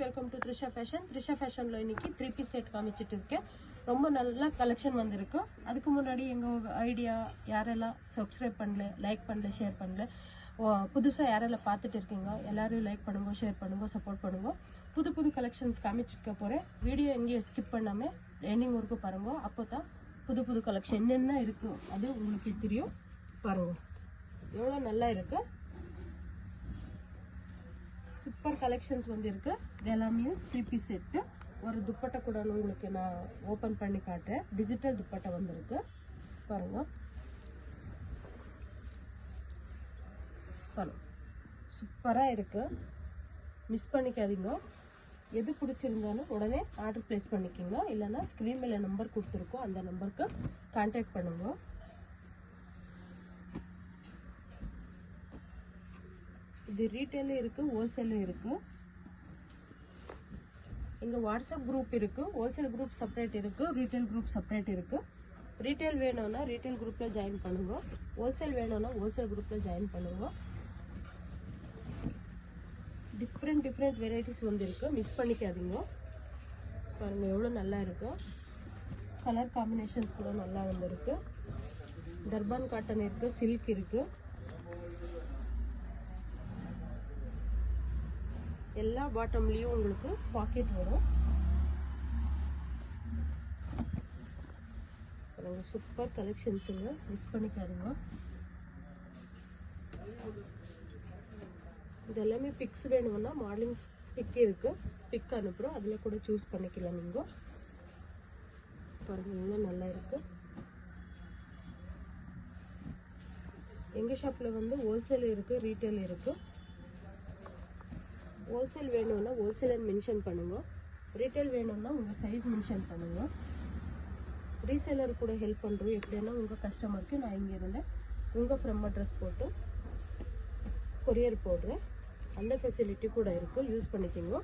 Welcome to Trisha fashion. Trisha ஃபேஷன்ல இன்னைக்கு 3 piece set காமிச்சிட்டு இருக்கேன். ரொம்ப நல்ல கலெக்ஷன் வந்திருக்கு. அதுக்கு முன்னாடி எங்கள் ஐடியா யாரெல்லாம் சப்ஸ்கிரைப் பண்ணல, லைக் பண்ணல, ஷேர் பண்ணல, புதுசாக யாரெல்லாம் பார்த்துட்டு இருக்கீங்க எல்லாரையும் லைக் பண்ணுங்க, ஷேர் பண்ணுங்க, சப்போர்ட் பண்ணுங்க. புது புது கலெக்ஷன்ஸ் காமிச்சிருக்க போகிறேன். வீடியோ எங்கேயும் ஸ்கிப் பண்ணாமல் எண்டிங் வரைக்கும் பாருங்க. அப்போ தான் புது புது கலெக்ஷன் என்னென்ன இருக்கும் அது உங்களுக்கு தெரியும். பாருங்க எவ்வளோ நல்லா இருக்கு. சூப்பர் கலெக்ஷன்ஸ் வந்து இருக்கு. இது எல்லாமே 3 பீஸ் செட்டு. ஒரு துப்பட்டா கூட உங்களுக்கு நான் ஓப்பன் பண்ணி காட்டுறேன். டிஜிட்டல் துப்பட்டா வந்திருக்கு பாருங்க. பாருங்க சூப்பரா இருக்கு. மிஸ் பண்ணிக்காதீங்க. எது பிடிச்சிருந்தாலும் உடனே ஆர்டர் பிளேஸ் பண்ணிக்கோங்க. இல்லைன்னா ஸ்க்ரீன் மேல நம்பர் கொடுத்துருக்கோம், அந்த நம்பருக்கு கான்டாக்ட் பண்ணுங்க. இது ரீட்டைலும் இருக்கு, ஹோல்சேலும் இருக்கு. இங்க வாட்ஸ்அப் குரூப் இருக்கு, ஹோல்சேல் குரூப் செப்பரேட் இருக்கு, ரீட்டைல் குரூப் செப்பரேட் இருக்கு. ரீட்டைல் வேணும்னா ரீட்டைல் குரூப்ல ஜாயின் பண்ணுங்க, ஹோல்சேல் வேணும்னா ஹோல்சேல் குரூப்ல ஜாயின் பண்ணுங்க. டிஃப்ரெண்ட் வெரைட்டிஸ் வந்து இருக்கு, மிஸ் பண்ணிக்காதீங்க. பாருங்க எவ்வளவு நல்லா இருக்கு. கலர் காம்பினேஷன்ஸ் கூட நல்லா வந்திருக்கு. தர்பான் காட்டன் இருக்கு, சில்க் இருக்கு. எல்லா பாட்டம்லயும் உங்களுக்கு பாக்கெட் வரும். சூப்பர் கலெக்ஷன்ஸுங்க, மிஸ் பண்ணிக்காருங்க. இது எல்லாமே பிக்ஸ் வேணும்னா மாடலிங் பிக் இருக்கு, பிக் அனுப்புறோம், அதுல கூட சூஸ் பண்ணிக்கலாம் நீங்க. பாருங்க எவ்வளவு நல்லா இருக்கு. எங்க ஷாப்ல வந்து ஹோல்சேல் இருக்கு, ரீட்டைல் இருக்கு. ஹோல்சேல் வேணும்னா ஹோல்சேலர் மென்ஷன் பண்ணுங்க, ரீட்டைல் வேணும்னா உங்கள் சைஸ் மென்ஷன் பண்ணுங்க. ரீசேலர் கூட ஹெல்ப் பண்ணுறோம். எப்படின்னா உங்கள் கஸ்டமருக்கு நான் இங்கே இருந்தேன் உங்கள் ஃப்ரம் அட்ரஸ் போட்டு கொரியர் போடுறேன். அந்த ஃபெசிலிட்டி கூட இருக்குது, யூஸ் பண்ணிக்கோங்க.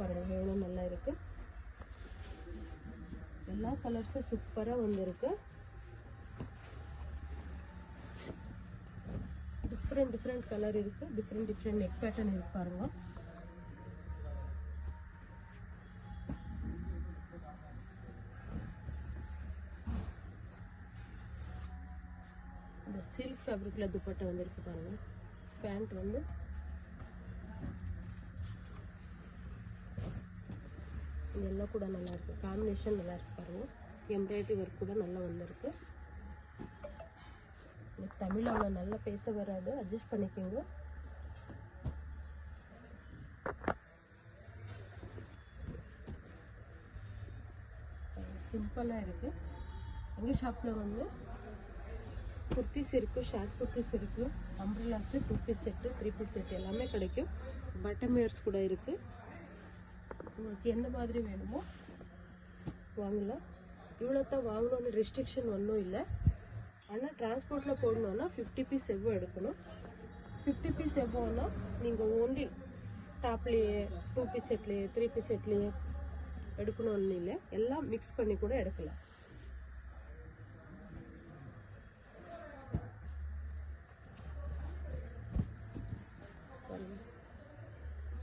பாருங்கள் எவ்வளோ நல்லா இருக்குது. எல்லா கலர்ஸும் சூப்பராக வந்துருக்கு. டிஃப்ரெண்ட் கலர் இருக்கு, டிஃப்ரெண்ட் நெக் பேட்டர்ன் இருக்கு பாருங்க. இந்த சில்க் ஃபேப்ரிக்ல துப்பட்டா வந்திருக்கு பாருங்க. பேண்ட் வந்து இதெல்லாம் கூட நல்லா இருக்கு, காம்பினேஷன் நல்லா இருக்கு பாருங்க. எம்ப்ராய்டரி ஒர்க் கூட நல்லா வந்திருக்கு. தமிழ் அவ்வளோ நல்லா பேச வராது, அட்ஜஸ்ட் பண்ணிக்கோங்க. சிம்பிளாக இருக்கு. எங்கள் ஷாப்பில் வந்து குர்த்திஸ் இருக்கு, ஷார்ட் குர்த்திஸ் இருக்கு, அம்ப்ரெல்லாஸ், 2 பீஸ் செட்டு, 3 பீஸ் செட்டு எல்லாமே கிடைக்கும். பட்டன் வேர்ஸ் கூட இருக்கு. உங்களுக்கு எந்த மாதிரி வேணுமோ வாங்கலாம். இவ்வளோ தான் வாங்கணும்னு ரெஸ்ட்ரிக்ஷன் ஒன்றும் இல்லை. ஆனால் டிரான்ஸ்போர்ட்டில் போடணுன்னா 50 பீஸ் எவ்வளோ எடுக்கணும். 50 பீஸ் எவ்வளோனா நீங்கள் ஓன்லி டாப்லேயே 2 பீஸ் செட்லேயே 3 பீஸ் செட்லேயே எடுக்கணும்னு இல்லை, எல்லாம் மிக்ஸ் பண்ணி கூட எடுக்கலாம்.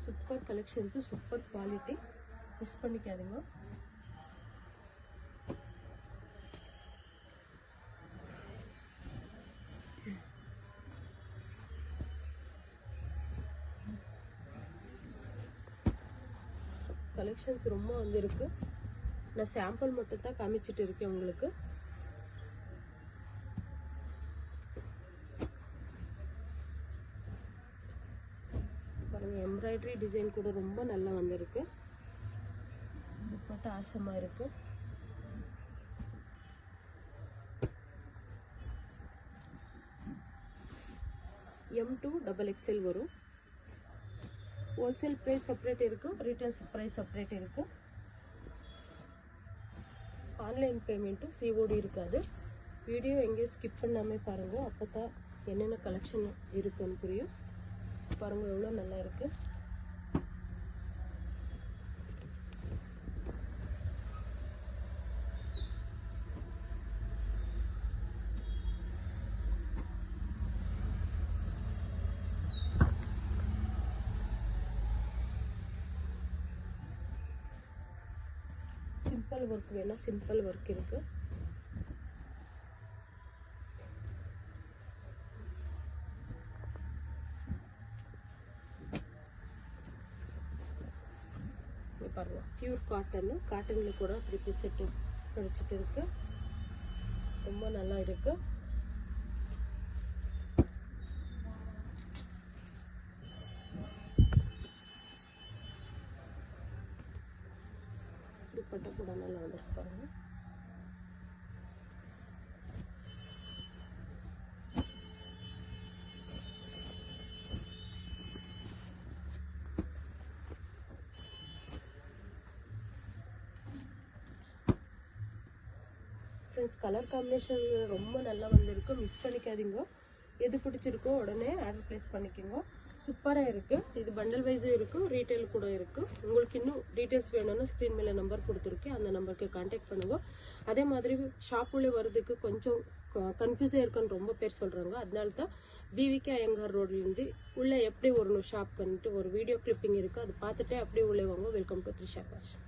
Super collections, super quality, miss பண்ணிக்காதீங்க. கலெக்ஷன்ஸ் ரொம்ப வந்திருக்கு. நான் சாம்பிள் மட்டும் தான் காமிச்சிட்டு இருக்கேன் உங்களுக்கு. பாருங்க எம்ப்ராய்டரி டிசைன் கூட ரொம்ப நல்லா வந்திருக்கு. துப்பட்டா ஆசமா இருக்கு. M2 XXL வரும். ஹோல்சேல் பிரைஸ் செப்பரேட் இருக்கு, ரீட்டைல் பிரைஸ் செப்பரேட் இருக்கு. ஆன்லைன் பேமெண்ட்டும் COD இருக்காது. வீடியோ எங்கேயும் ஸ்கிப் பண்ணாமல் பாருங்க, அப்போ தான் என்னென்ன கலெக்ஷன் இருக்குன்னு புரியும். பாருங்க எவ்வளோ நல்லா இருக்கு. சிம்பிள் ஒர்க் வேணா சிம்பிள் ஒர்க் இருக்கு. பாருங்க பியூர் காட்டன், காட்டன்ல கூட 3 பீஸ் செட் கிடைச்சிட்டு இருக்கு. ரொம்ப நல்லா இருக்கு. துப்பட்டா கூட நல்லா வந்துருக்கு பாருங்க. ஃப்ரெண்ட்ஸ் கலர் காம்பினேஷன் ரொம்ப நல்லா வந்திருக்கு. மிஸ் பண்ணிக்காதீங்க. எது பிடிச்சிருக்கோ உடனே ஆர்டர் ப்ளேஸ் பண்ணிக்கோங்க. சூப்பராக இருக்குது. இது பண்டல் வைஸும் இருக்குது, ரீட்டைல் கூட இருக்குது. உங்களுக்கு இன்னும் டீட்டெயில்ஸ் வேணும்னா ஸ்க்ரீன் மேலே நம்பர் கொடுத்துருக்கேன், அந்த நம்பருக்கு கான்டாக்ட் பண்ணுங்க. அதே மாதிரி ஷாப்புள்ளே வர்றதுக்கு கொஞ்சம் கன்ஃபியூஸாக இருக்குன்னு ரொம்ப பேர் சொல்கிறாங்க. அதனால தான் பிவிகே ஐயங்கார் ரோட்லேருந்து உள்ளே எப்படி வரணும் ஷாப்க்குன்ட்டு ஒரு வீடியோ கிளிப்பிங் இருக்குது. அது பார்த்துட்டு அப்படியே உள்ளே வாங்க. Welcome to Trisha fashion.